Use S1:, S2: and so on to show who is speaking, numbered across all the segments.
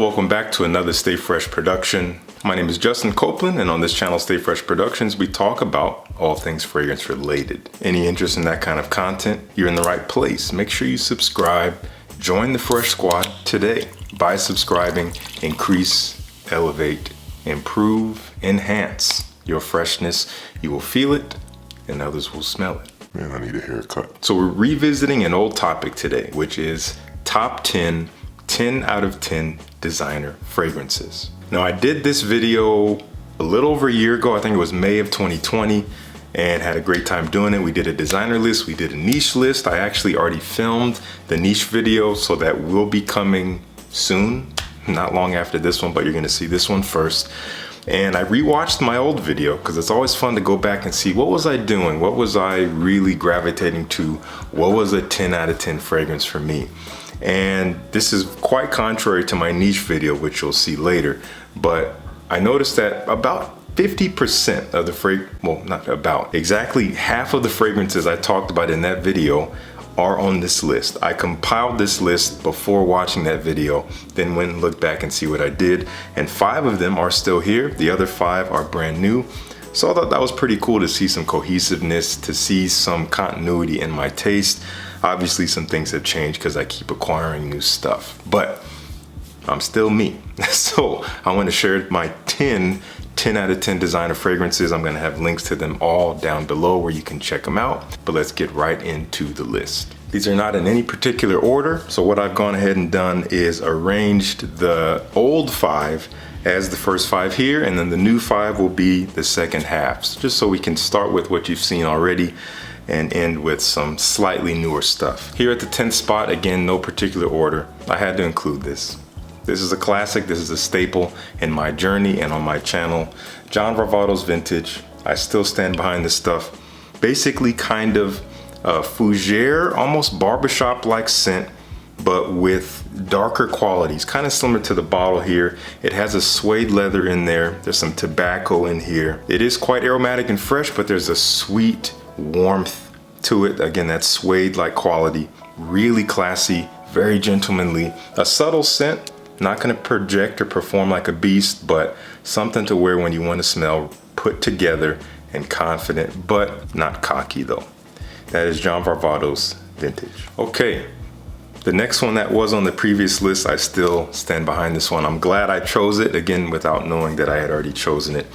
S1: welcome back to another Stay Fresh production. My name is Justin Copeland, and on this channel, Stay Fresh Productions, we talk about all things fragrance related. Any interest in that kind of content, you're in the right place. Make sure you subscribe. Join the Fresh Squad today. By subscribing, increase, elevate, improve, enhance your freshness. You will feel it, and others will smell it.
S2: Man, I need a haircut.
S1: So we're revisiting an old topic today, which is top 10 out of 10 designer fragrances. Now, I did this video a little over a year ago. I think it was May of 2020, and had a great time doing it. We did a designer list, we did a niche list. I actually already filmed the niche video, so that will be coming soon, not long after this one, but you're gonna see this one first. And I rewatched my old video because it's always fun to go back and see what was I doing, what was I really gravitating to, what was a 10 out of 10 fragrance for me. And this is quite contrary to my niche video, which you'll see later, but I noticed that about 50% of the not about, exactly half of the fragrances I talked about in that video are on this list. I compiled this list before watching that video, then went and looked back and see what I did, and 5 of them are still here. The other 5 are brand new. So I thought that was pretty cool to see some cohesiveness, to see some continuity in my taste. Obviously some things have changed because I keep acquiring new stuff, but I'm still me. So I want to share my 10 out of 10 designer fragrances. I'm going to have links to them all down below where you can check them out, but let's get right into the list. These are not in any particular order. So what I've gone ahead and done is arranged the old 5 as the first 5 here, and then the new 5 will be the second halves, just so we can start with what you've seen already and end with some slightly newer stuff. Here at the 10th spot, again, no particular order, I had to include this. This is a classic, this is a staple in my journey and on my channel. John Varvatos Vintage. I still stand behind this stuff. Basically kind of fougere, almost barbershop-like scent, but with darker qualities, kind of similar to the bottle here. It has a suede leather in there. There's some tobacco in here. It is quite aromatic and fresh, but there's a sweet warmth to it. Again, that suede-like quality, really classy, very gentlemanly. A subtle scent, not gonna project or perform like a beast, but something to wear when you want to smell put together and confident, but not cocky though. That is John Varvatos Vintage. Okay. The next one that was on the previous list, I still stand behind this one. I'm glad I chose it, again, without knowing that I had already chosen it.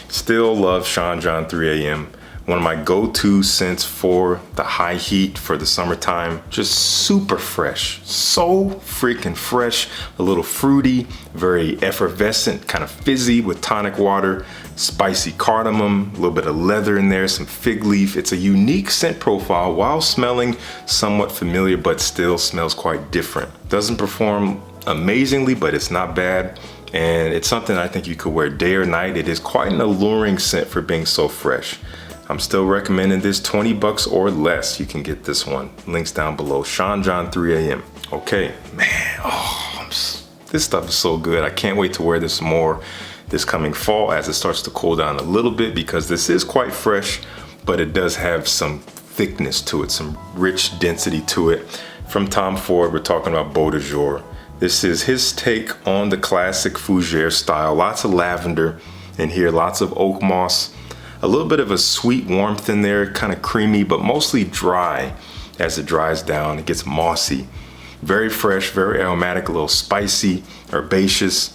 S1: Still love Sean John 3 AM. One of my go-to scents for the high heat, for the summertime. Just super fresh, so freaking fresh. A little fruity, very effervescent, kind of fizzy with tonic water, spicy cardamom, a little bit of leather in there, some fig leaf. It's a unique scent profile while smelling somewhat familiar, but still smells quite different. Doesn't perform amazingly, but it's not bad. And it's something I think you could wear day or night. It is quite an alluring scent for being so fresh. I'm still recommending this, 20 bucks or less. You can get this one. Links down below. Sean John 3 AM. Okay, man, this stuff is so good. I can't wait to wear this more this coming fall as it starts to cool down a little bit, because this is quite fresh, but it does have some thickness to it, some rich density to it. From Tom Ford, we're talking about Beau de Jour. This is his take on the classic fougere style. Lots of lavender in here, lots of oak moss. A little bit of a sweet warmth in there, kind of creamy, but mostly dry. As it dries down, it gets mossy. Very fresh, very aromatic, a little spicy, herbaceous,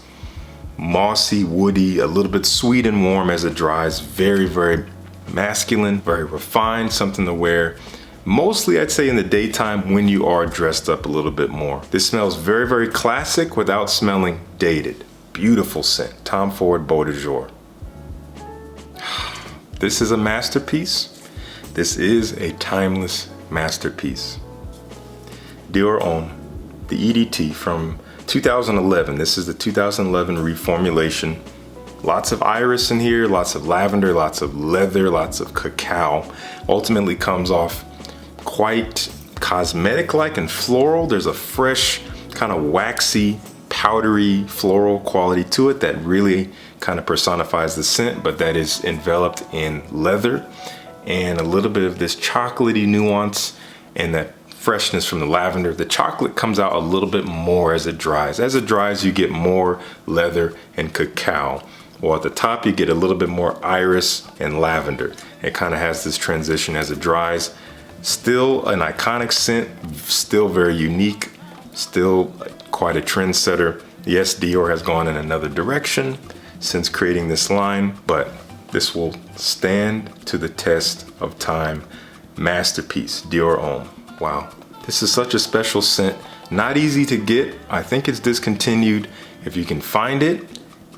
S1: mossy, woody, a little bit sweet and warm as it dries. Very, very masculine, very refined, something to wear. Mostly, I'd say in the daytime when you are dressed up a little bit more. This smells very, very classic without smelling dated. Beautiful scent. Tom Ford Beau de Jour. This is a masterpiece. This is a timeless masterpiece. Dior Homme, the EDT from 2011. This is the 2011 reformulation. Lots of iris in here, lots of lavender, lots of leather, lots of cacao. Ultimately comes off quite cosmetic-like and floral. There's a fresh, kind of waxy, powdery, floral quality to it that really kind of personifies the scent, but that is enveloped in leather and a little bit of this chocolatey nuance and that freshness from the lavender. The chocolate comes out a little bit more as it dries. As it dries, you get more leather and cacao. Well, at the top, you get a little bit more iris and lavender. It kind of has this transition as it dries. Still an iconic scent, still very unique, still quite a trendsetter. Yes, Dior has gone in another direction since creating this line, but this will stand to the test of time. Masterpiece, Dior Homme. Wow, this is such a special scent. Not easy to get. I think it's discontinued. If you can find it,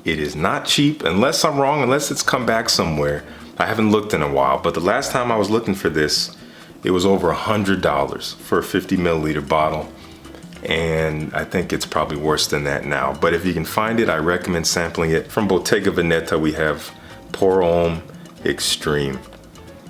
S1: it is not cheap, unless I'm wrong, unless it's come back somewhere. I haven't looked in a while, but the last time I was looking for this, it was over $100 for a 50 milliliter bottle. And I think it's probably worse than that now. But if you can find it, I recommend sampling it. From Bottega Veneta, we have Pour Homme Extreme.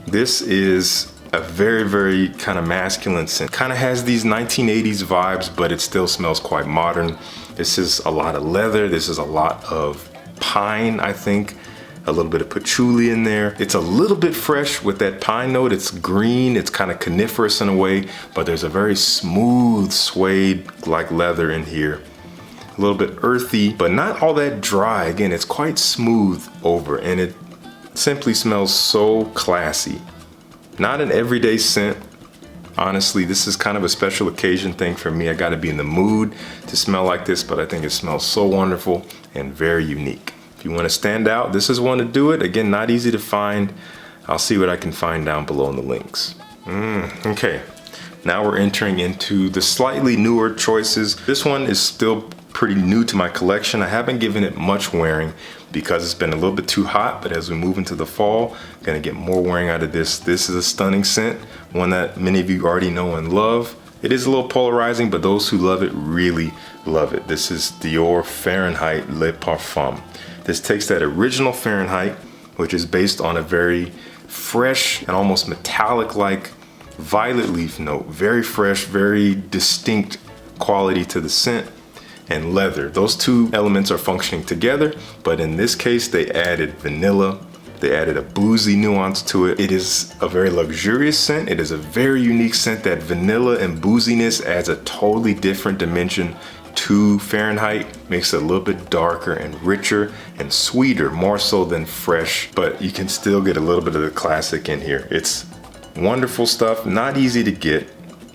S1: This is a very, very kind of masculine scent. Kind of has these 1980s vibes, but it still smells quite modern. This is a lot of leather. This is a lot of pine, I think. A little bit of patchouli in there. It's a little bit fresh with that pine note. It's green, it's kind of coniferous in a way, but there's a very smooth suede like leather in here. A little bit earthy, but not all that dry. Again, it's quite smooth over, and it simply smells so classy. Not an everyday scent. Honestly, this is kind of a special occasion thing for me. I gotta be in the mood to smell like this, but I think it smells so wonderful and very unique. If you want to stand out, this is one to do it. Again, not easy to find. I'll see what I can find down below in the links. Okay, now we're entering into the slightly newer choices. This one is still pretty new to my collection. I haven't given it much wearing because it's been a little bit too hot, but as we move into the fall, I'm gonna get more wearing out of this. This is a stunning scent, one that many of you already know and love. It is a little polarizing, but those who love it really love it. This is Dior Fahrenheit Le Parfum. This takes that original Fahrenheit, which is based on a very fresh and almost metallic-like violet leaf note. Very fresh, very distinct quality to the scent, and leather. Those two elements are functioning together, but in this case, they added vanilla. They added a boozy nuance to it. It is a very luxurious scent. It is a very unique scent. That vanilla and booziness adds a totally different dimension to Fahrenheit, makes it a little bit darker and richer and sweeter, more so than fresh, but you can still get a little bit of the classic in here. It's wonderful stuff, not easy to get,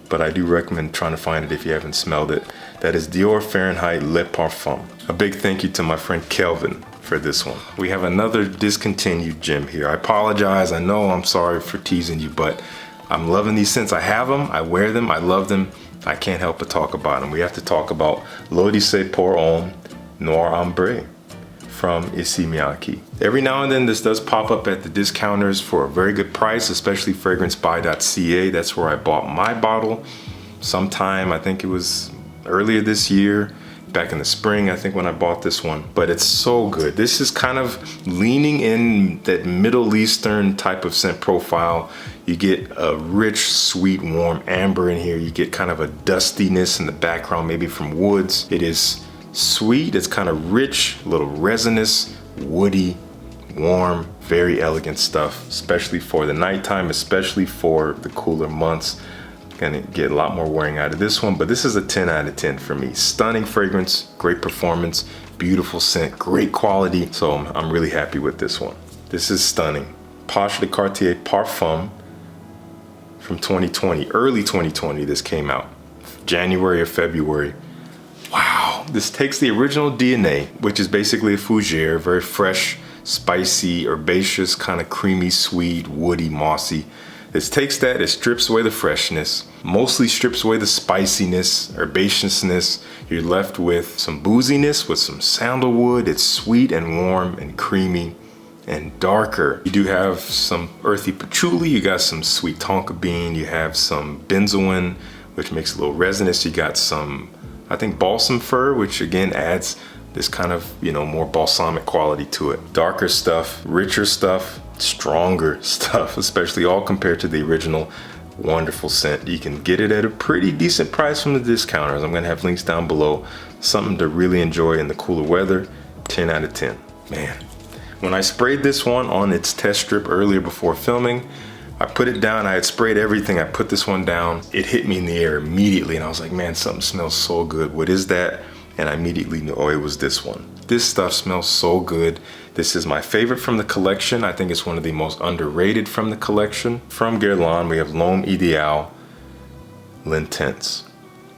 S1: but I do recommend trying to find it if you haven't smelled it. That is Dior Fahrenheit Le Parfum. A big thank you to my friend Kelvin for this one. We have another discontinued gem here. I apologize, I know, I'm sorry for teasing you, but I'm loving these scents. I have them, I wear them, I love them. I can't help but talk about them. We have to talk about l'Odyssée Pour Homme Noir Ambre from Issey Miyake. Every now and then this does pop up at the discounters for a very good price, especially fragrancebuy.ca. That's where I bought my bottle sometime, I think it was earlier this year, back in the spring, I think, when I bought this one. But it's so good. This is kind of leaning in that Middle Eastern type of scent profile. You get a rich, sweet, warm amber in here. You get kind of a dustiness in the background, maybe from woods. It is sweet, it's kind of rich, a little resinous, woody, warm, very elegant stuff, especially for the nighttime, especially for the cooler months. Gonna get a lot more wearing out of this one, but this is a 10 out of 10 for me. Stunning fragrance, great performance, beautiful scent, great quality. So I'm really happy with this one. This is stunning. Pasha de Cartier Parfum from 2020, early 2020 this came out, January or February. Wow, this takes the original DNA, which is basically a fougere, very fresh, spicy, herbaceous, kind of creamy, sweet, woody, mossy. This takes that, it strips away the freshness, mostly strips away the spiciness, herbaceousness. You're left with some booziness, with some sandalwood. It's sweet and warm and creamy and darker. You do have some earthy patchouli, you got some sweet tonka bean, you have some benzoin, which makes a little resinous. You got some, I think, balsam fir, which again adds this kind of, more balsamic quality to it. Darker stuff, richer stuff, stronger stuff, especially all compared to the original. Wonderful scent. You can get it at a pretty decent price from the discounters. I'm gonna have links down below. Something to really enjoy in the cooler weather. 10 out of 10. Man, when I sprayed this one on its test strip earlier before filming, I put it down, I had sprayed everything, I put this one down. It hit me in the air immediately and I was like, man, something smells so good. What is that? And I immediately knew, oh, it was this one. This stuff smells so good. This is my favorite from the collection. I think it's one of the most underrated from the collection. From Guerlain, we have L'Homme Idéal L'Intense.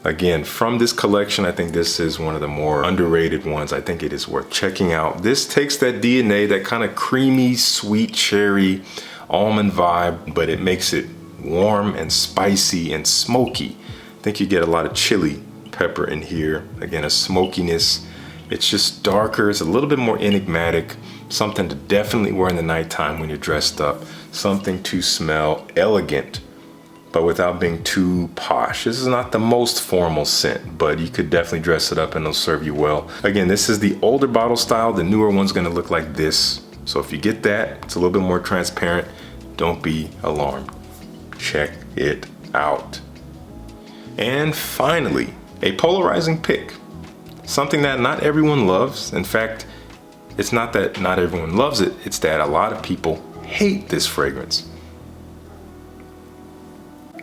S1: Again, from this collection, I think this is one of the more underrated ones. I think it is worth checking out. This takes that DNA, that kind of creamy, sweet cherry, almond vibe, but it makes it warm and spicy and smoky. I think you get a lot of chili pepper in here. Again, a smokiness. It's just darker. It's a little bit more enigmatic. Something to definitely wear in the nighttime when you're dressed up. Something to smell elegant, but without being too posh. This is not the most formal scent, but you could definitely dress it up and it'll serve you well. Again, this is the older bottle style. The newer one's gonna look like this. So if you get that, it's a little bit more transparent. Don't be alarmed. Check it out. And finally, a polarizing pick. Something that not everyone loves. In fact, it's not that not everyone loves it, it's that a lot of people hate this fragrance.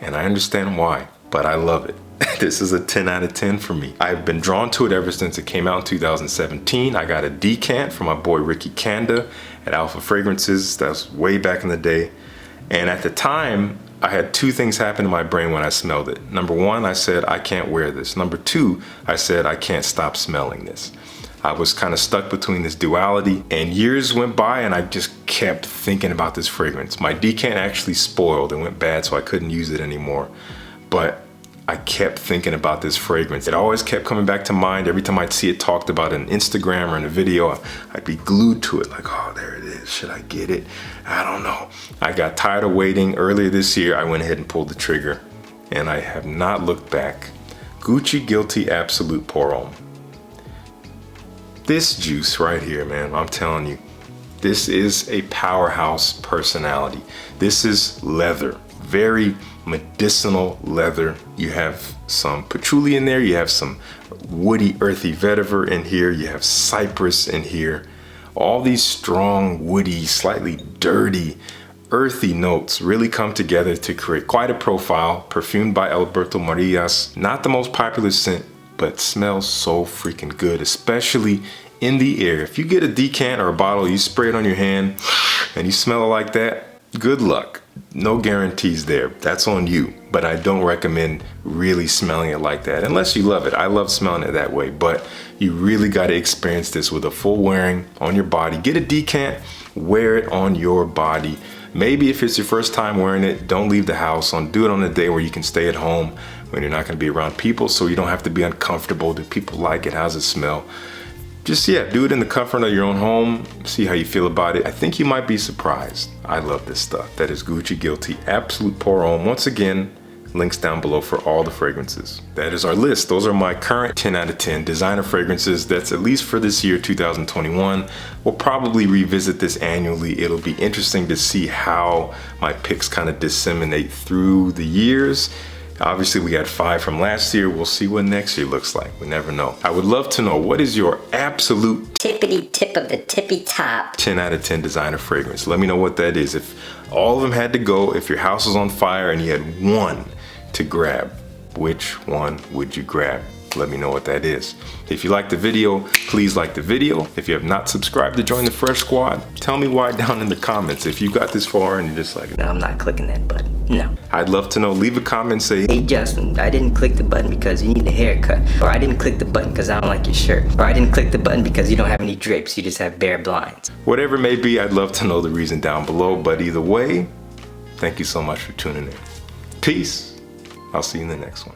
S1: And I understand why, but I love it. This is a 10 out of 10 for me. I've been drawn to it ever since it came out in 2017. I got a decant from my boy Ricky Kanda at Alpha Fragrances. That was way back in the day. And at the time, I had two things happen in my brain when I smelled it. Number one, I said, I can't wear this. Number two, I said, I can't stop smelling this. I was kind of stuck between this duality, and years went by and I just kept thinking about this fragrance. My decant actually spoiled and went bad, so I couldn't use it anymore. But I kept thinking about this fragrance. It always kept coming back to mind. Every time I'd see it talked about in Instagram or in a video, I'd be glued to it, like, oh, there it is. Should I get it? I don't know. I got tired of waiting. Earlier this year, I went ahead and pulled the trigger, and I have not looked back. Gucci Guilty Absolute Pour Homme. This juice right here, man, I'm telling you, this is a powerhouse personality. This is leather, very medicinal leather. You have some patchouli in there, you have some woody, earthy vetiver in here, you have cypress in here. All these strong, woody, slightly dirty, earthy notes really come together to create quite a profile, perfumed by Alberto Morillas. Not the most popular scent, but smells so freaking good, especially in the air. If you get a decant or a bottle, you spray it on your hand and you smell it like that, good luck. No guarantees there. That's on you. But I don't recommend really smelling it like that unless you love it. I love smelling it that way, but you really got to experience this with a full wearing on your body. Get a decant, wear it on your body. Maybe if it's your first time wearing it, don't leave the house. Do it on a day where you can stay at home, when you're not going to be around people, so you don't have to be uncomfortable. Do people like it? How's it smell? Just, yeah, do it in the comfort of your own home. See how you feel about it. I think you might be surprised. I love this stuff. That is Gucci Guilty Absolute Pour Homme. Once again, links down below for all the fragrances. That is our list. Those are my current 10 out of 10 designer fragrances. That's at least for this year, 2021. We'll probably revisit this annually. It'll be interesting to see how my picks kind of disseminate through the years. Obviously, we had 5 from last year. We'll see what next year looks like. We never know. I would love to know, what is your absolute
S2: tippity tip of the tippy top
S1: 10 out of 10 designer fragrance? Let me know what that is. If all of them had to go, if your house was on fire and you had one to grab, which one would you grab? Let me know what that is. If you liked the video, please like the video. If you have not subscribed to join the Fresh Squad, tell me why down in the comments. If you got this far and you're just like,
S2: no, I'm not clicking that button. No.
S1: I'd love to know. Leave a comment, say,
S2: hey Justin, I didn't click the button because you need a haircut. Or I didn't click the button because I don't like your shirt. Or I didn't click the button because you don't have any drapes, you just have bare blinds.
S1: Whatever it may be, I'd love to know the reason down below. But either way, thank you so much for tuning in. Peace. I'll see you in the next one.